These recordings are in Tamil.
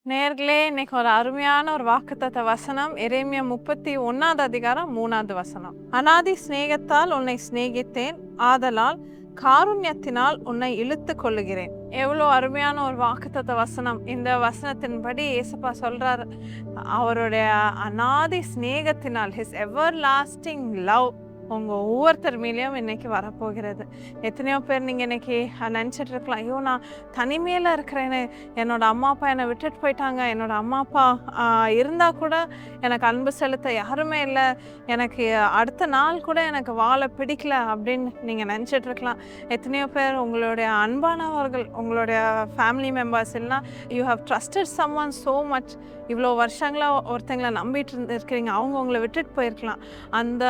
நேர்களே, இன்னைக்கு ஒரு அருமையான ஒரு வாக்குத்தத்த வசனம். எரேமியா 31 அதிகாரம் 3 வசனம். அநாதி சிநேகத்தால் உன்னை சிநேகித்தேன், ஆதலால் காருண்யத்தினால் உன்னை இழுத்து கொள்ளுகிறேன். எவ்வளோ அருமையான ஒரு வாக்குத்தத்த வசனம். இந்த வசனத்தின்படி ஏசப்பா சொல்றாரு, அவருடைய அநாதி சிநேகத்தினால், ஹிஸ் எவர் லாஸ்டிங் லவ் உங்கள் ஒவ்வொருத்தர் மேலேயும் இன்னைக்கு வரப்போகிறது. எத்தனையோ பேர் நீங்கள் இன்னைக்கு நினச்சிட்டு இருக்கலாம், ஐயோ நான் தனிமையில் இருக்கிறேன்னு, என்னோட அம்மா அப்பா என்னை விட்டுட்டு போயிட்டாங்க, என்னோட அம்மா அப்பா இருந்தால் கூட எனக்கு அன்பு செலுத்த யாருமே இல்லை, எனக்கு அடுத்த நாள் கூட எனக்கு வாழ பிடிக்கல அப்படின்னு நீங்கள் நினச்சிட்டு இருக்கலாம். எத்தனையோ பேர் உங்களுடைய அன்பானவர்கள், உங்களுடைய ஃபேமிலி மெம்பர்ஸ் இல்லைனா you have trusted someone so much, இவ்வளோ வருஷங்களாக ஒருத்தங்களை நம்பிட்டு இருக்கிறீங்க, அவங்க உங்களை விட்டுட்டு போயிருக்கலாம். அந்த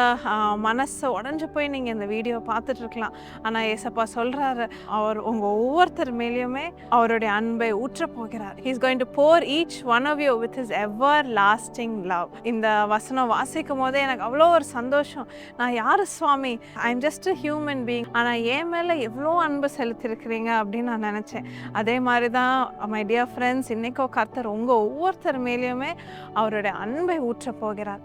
மனசை உடஞ்சி போய் நீங்கள் இந்த வீடியோ பார்த்துட்ருக்கலாம். ஆனால் ஏசப்பா சொல்கிறாரு, அவர் உங்கள் ஒவ்வொருத்தர் மேலேயுமே அவருடைய அன்பை ஊற்ற போகிறார். He is going to pour each one of you with his everlasting love. இந்த வசனம் வாசிக்கும் போதே எனக்கு அவ்வளோ ஒரு சந்தோஷம். நான் யார் சுவாமி, I am just a human being, ஆனால் என் மேலே எவ்வளோ அன்பு செலுத்திருக்கிறீங்க அப்படின்னு நான் நினச்சேன். அதே மாதிரி தான் மை டியர் ஃப்ரெண்ட்ஸ், இன்றைக்கோ கர்த்தர் உங்கள் ஒவ்வொருத்தர் மேலேயுமே அவருடைய அன்பை ஊற்ற போகிறார்.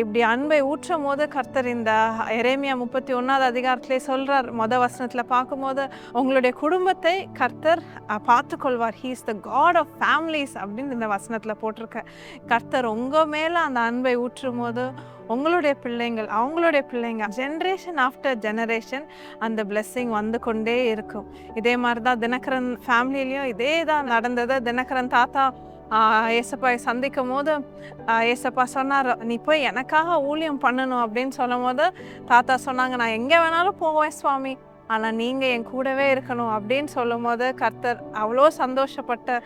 இப்படி அன்பை ஊற்றும் போது கர்த்தர் இந்த எரேமியா 31 அதிகாரத்திலே சொல்கிறார், வசனத்தில் பார்க்கும்போது உங்களுடைய குடும்பத்தை கர்த்தர் பார்த்துக்கொள்வார். He is the God of families அப்படின்னு இந்த வசனத்தில் போட்டிருக்க. கர்த்தர் உங்கள் மேலே அந்த அன்பை ஊற்றும் போது உங்களுடைய பிள்ளைங்கள், அவங்களுடைய பிள்ளைங்க, ஜென்ரேஷன் ஆஃப்டர் ஜெனரேஷன் அந்த பிளெஸ்ஸிங் வந்து கொண்டே இருக்கும். இதே மாதிரி தான் தினகரன் ஃபேமிலிலையும் இதே தான் நடந்தது. தினகரன் தாத்தா ஏசப்பா சந்திக்கும் போது ஏசப்பா சொன்னார், நீ போய் எனக்காக ஊழியம் பண்ணணும் அப்படின்னு சொல்லும் போது தாத்தா சொன்னாங்க, நான் எங்கே வேணாலும் போவேன் சுவாமி, ஆனால் நீங்கள் என் கூடவே இருக்கணும் அப்படின்னு சொல்லும் போது கர்த்தர் அவ்வளோ சந்தோஷப்பட்டு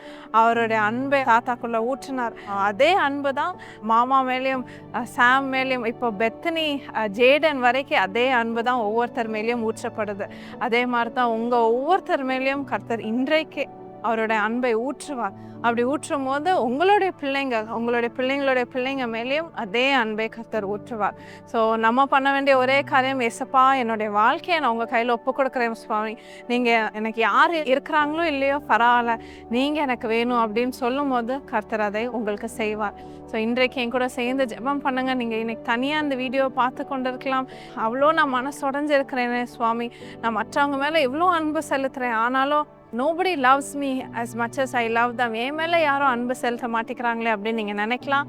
அவருடைய அன்பை தாத்தாக்குள்ளே ஊற்றினார். அதே அன்பு தான் மாமா மேலேயும் சாம் மேலேயும், இப்போ பெத்தனி ஜேடன் வரைக்கும் அதே அன்பு தான் ஒவ்வொருத்தர் மேலேயும் ஊற்றப்படுது. அதே மாதிரி தான் உங்கள் ஒவ்வொருத்தர் மேலேயும் கர்த்தர் இன்றைக்கு அவருடைய அன்பை ஊற்றுவார். அப்படி ஊற்றும் போது உங்களுடைய பிள்ளைங்க, உங்களுடைய பிள்ளைங்க மேலேயும் அதே அன்பை கர்த்தர் ஊற்றுவார். ஸோ நம்ம பண்ண வேண்டிய ஒரே காரியம், ஏசப்பா என்னுடைய வாழ்க்கையை நான் உங்கள் கையில் ஒப்பு கொடுக்குறேன் சுவாமி, நீங்கள் எனக்கு யார் இருக்கிறாங்களோ இல்லையோ பரவாயில்ல, நீங்கள் எனக்கு வேணும் அப்படின்னு சொல்லும் போது கர்த்தர் அதை உங்களுக்கு செய்வார். ஸோ இன்றைக்கு என் கூட சேர்ந்து ஜெபம் பண்ணுங்கள். நீங்கள் இன்னைக்கு தனியாக இந்த வீடியோவை பார்த்து கொண்டு இருக்கலாம், அவ்வளோ நான் மனசுடைஞ்சு இருக்கிறேனே சுவாமி, நான் மற்றவங்க மேலே எவ்வளோ அன்பு செலுத்துகிறேன், ஆனாலும் nobody loves me as much as I love them. என் மேலே யாரும் அன்பு செலுத்த மாட்டேங்கிறாங்களே அப்படின்னு நீங்கள் நினைக்கலாம்.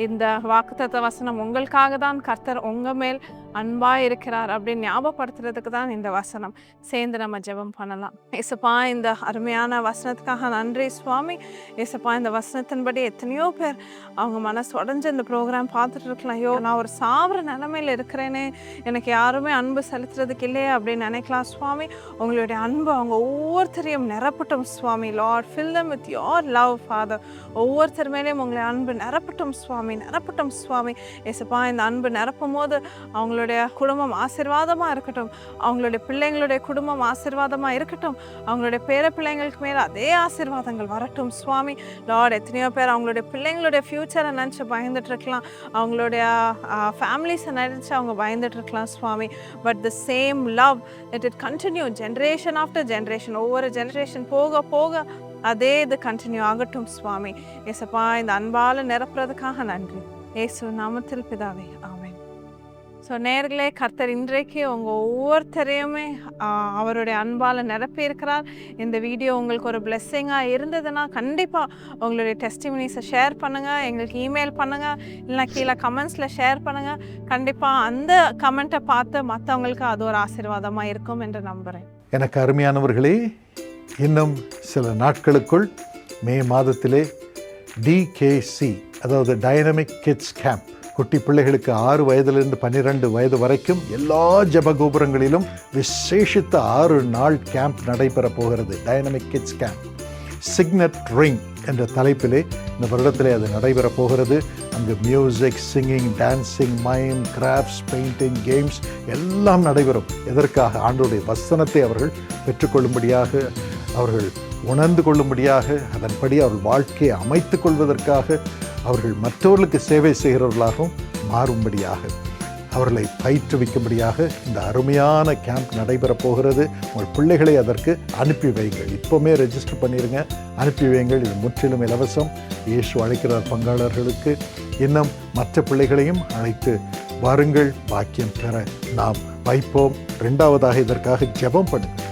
இந்த வாக்குத்தத்த வசனம் உங்களுக்காக தான். கர்த்தர் உங்கள் மேல் அன்பாக இருக்கிறார் அப்படின்னு ஞாபகப்படுத்துறதுக்கு தான் இந்த வசனம். சேர்ந்து நம்ம ஜெபம் பண்ணலாம். ஏசப்பா, இந்த அருமையான வசனத்துக்காக நன்றி சுவாமி. ஏசப்பா, இந்த வசனத்தின்படி எத்தனையோ பேர் அவங்க மனசு உடஞ்சு இந்த ப்ரோக்ராம் பார்த்துட்டு இருக்கலாம், ஐயோ நான் ஒரு சாவர நிலைமையில் இருக்கிறேனே, எனக்கு யாருமே அன்பு செலுத்துறதுக்கு இல்லையே அப்படின்னு நினைக்கலாம் சுவாமி. உங்களுடைய அன்பு அவங்க ஒவ்வொருத்தரையும் நிரப்பட்டும் சுவாமி. Lord, fill them with your love father. ஒவ்வொருத்தர் மேலேயும் உங்களுடைய அன்பு நிரப்பட்டும் சுவாமி, நிரப்பட்டும் சுவாமி. ஏசப்பா, இந்த அன்பு நிரப்பும் போது அவங்களுடைய குடும்பம் ஆசீர்வாதமாக இருக்கட்டும், அவங்களுடைய பிள்ளைங்களுடைய குடும்பம் ஆசீர்வாதமாக இருக்கட்டும், அவங்களுடைய பேர பிள்ளைங்களுக்கு மேலே அதே ஆசீர்வாதங்கள் வரட்டும் சுவாமி. லார்ட், எத்தனையோ பேர் அவங்களுடைய பிள்ளைங்களுடைய ஃப்யூச்சரை நினச்சி பயந்துட்டு இருக்கலாம், அவங்களுடைய ஃபேமிலிஸை நினச்சி அவங்க பயந்துட்டு இருக்கலாம் சுவாமி. But the same love it continue generation after generation. ஒவ்வொரு ஜென்ரேஷன் போக போக அதே இது கண்டினியூ ஆகட்டும் சுவாமி. ஏசப்பா, இந்த அன்பால் நிரப்புறதுக்காக நன்றி. ஏசு நாமத்தில் பிதாவே, ஆமென். ஸோ நேர்களே, கர்த்தர் இன்றைக்கு உங்கள் ஒவ்வொருத்தரையுமே அவருடைய அன்பால் நிரப்பி இருக்கிறார். இந்த வீடியோ உங்களுக்கு ஒரு பிளெஸ்ஸிங்காக இருந்ததுன்னா கண்டிப்பாக உங்களுடைய டெஸ்டிமனிஸை ஷேர் பண்ணுங்கள், எங்களுக்கு இமெயில் பண்ணுங்கள், இல்லைனா கீழே கமெண்ட்ஸில் ஷேர் பண்ணுங்கள். கண்டிப்பாக அந்த கமெண்ட்டை பார்த்து மற்றவங்களுக்கு அது ஒரு ஆசீர்வாதமாக இருக்கும் என்று நம்புகிறேன். எனக்கு அருமையானவர்களே, இன்னும் சில நாட்களுக்குள் மே மாதத்திலே டிகேசி, அதாவது டைனமிக் கிட்ஸ் கேம்ப், குட்டி பிள்ளைகளுக்கு 6 வயதிலிருந்து 12 வயது வரைக்கும் எல்லா ஜபகோபுரங்களிலும் விசேஷித்த 6 நாள் கேம்ப் நடைபெற போகிறது. Dynamic kids camp signet ring என்ற தலைப்பிலே இந்த வருடத்திலே அது நடைபெற போகிறது. அங்கு music, singing, dancing, mime, crafts, painting, games எல்லாம் நடைபெறும். எதற்காக? ஆண்டவருடைய வசனத்தை அவர்கள் பெற்றுக்கொள்ளும்படியாக, அவர்கள் உணர்ந்து கொள்ளும்படியாக, அதன்படி அவர்கள் வாழ்க்கையை அமைத்து கொள்வதற்காக, அவர்கள் மற்றவர்களுக்கு சேவை செய்கிறவர்களாகவும் மாறும்படியாக. அவர்களை பயிற்றுவிக்கும்படியாக இந்த அருமையான கேம்ப் நடைபெறப் போகிறது. உங்கள் பிள்ளைகளை அதற்கு அனுப்பி வைங்கள். இப்போவுமே ரெஜிஸ்டர் பண்ணிடுங்க, அனுப்பி வைங்கள். இது முற்றிலும் இலவசம். இயேசு அழைக்கிறார் பங்காளர்களுக்கு. இன்னும் மற்ற பிள்ளைகளையும் அழைத்து வாருங்கள், பாக்கியம் பெற நாம் வைப்போம். 2வதாக இதற்காக ஜெபம் பண்ணுங்கள்.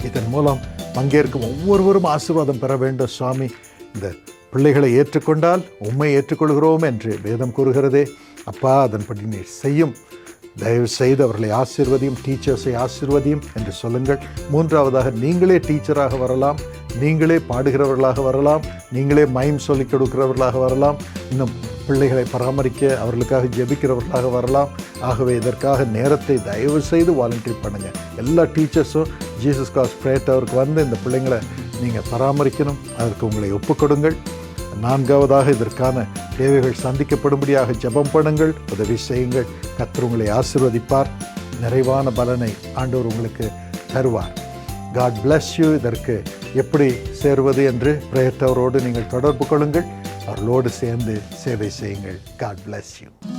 இதன் மூலம் பங்கேற்கும் ஒவ்வொருவரும் ஆசீர்வாதம் பெற வேண்டும். சுவாமி, இந்த பிள்ளைகளை ஏற்றுக்கொண்டால் உம்மை ஏற்றுக்கொள்கிறோம் என்று வேதம் கூறுகிறதே. அப்பா, அதன்படி நீர் செய்யும். தயவு செய்து அவர்களை ஆசீர்வதியும், டீச்சர்ஸை ஆசீர்வதியும் என்று சொல்லுங்கள். 3வதாக நீங்களே டீச்சராக வரலாம், நீங்களே பாடுகிறவர்களாக வரலாம், நீங்களே மைம் சொல்லிக் கொடுக்கிறவர்களாக வரலாம், இன்னும் பிள்ளைகளை பராமரிக்க அவர்களுக்காக ஜெபிக்கிறவர்களாக வரலாம். ஆகவே இதற்காக நேரத்தை தயவு செய்து வாலண்டியர் பண்ணுங்கள். எல்லா டீச்சர்ஸும் ஜீசஸ் காஸ் ப்ரேயர் டவருக்கு வந்து இந்த பிள்ளைங்களை நீங்கள் பராமரிக்கணும். அதற்கு உங்களை ஒப்புக்கொடுங்கள். 4வதாக இதற்கான தேவைகள் சந்திக்கப்படும்படியாக ஜெபம் பண்ணுங்கள், உதவி செய்யுங்கள். கர்த்தர் உங்களை ஆசீர்வதிப்பார். நிறைவான பலனை ஆண்டவர் உங்களுக்கு தருவார். God bless you. இதற்கு எப்படி சேருவது என்று ப்ரேயர் டவரோடு நீங்கள் தொடர்பு கொள்ளுங்கள். அவர்களோடு சேர்ந்து சேவை செய்யுங்கள். God bless you.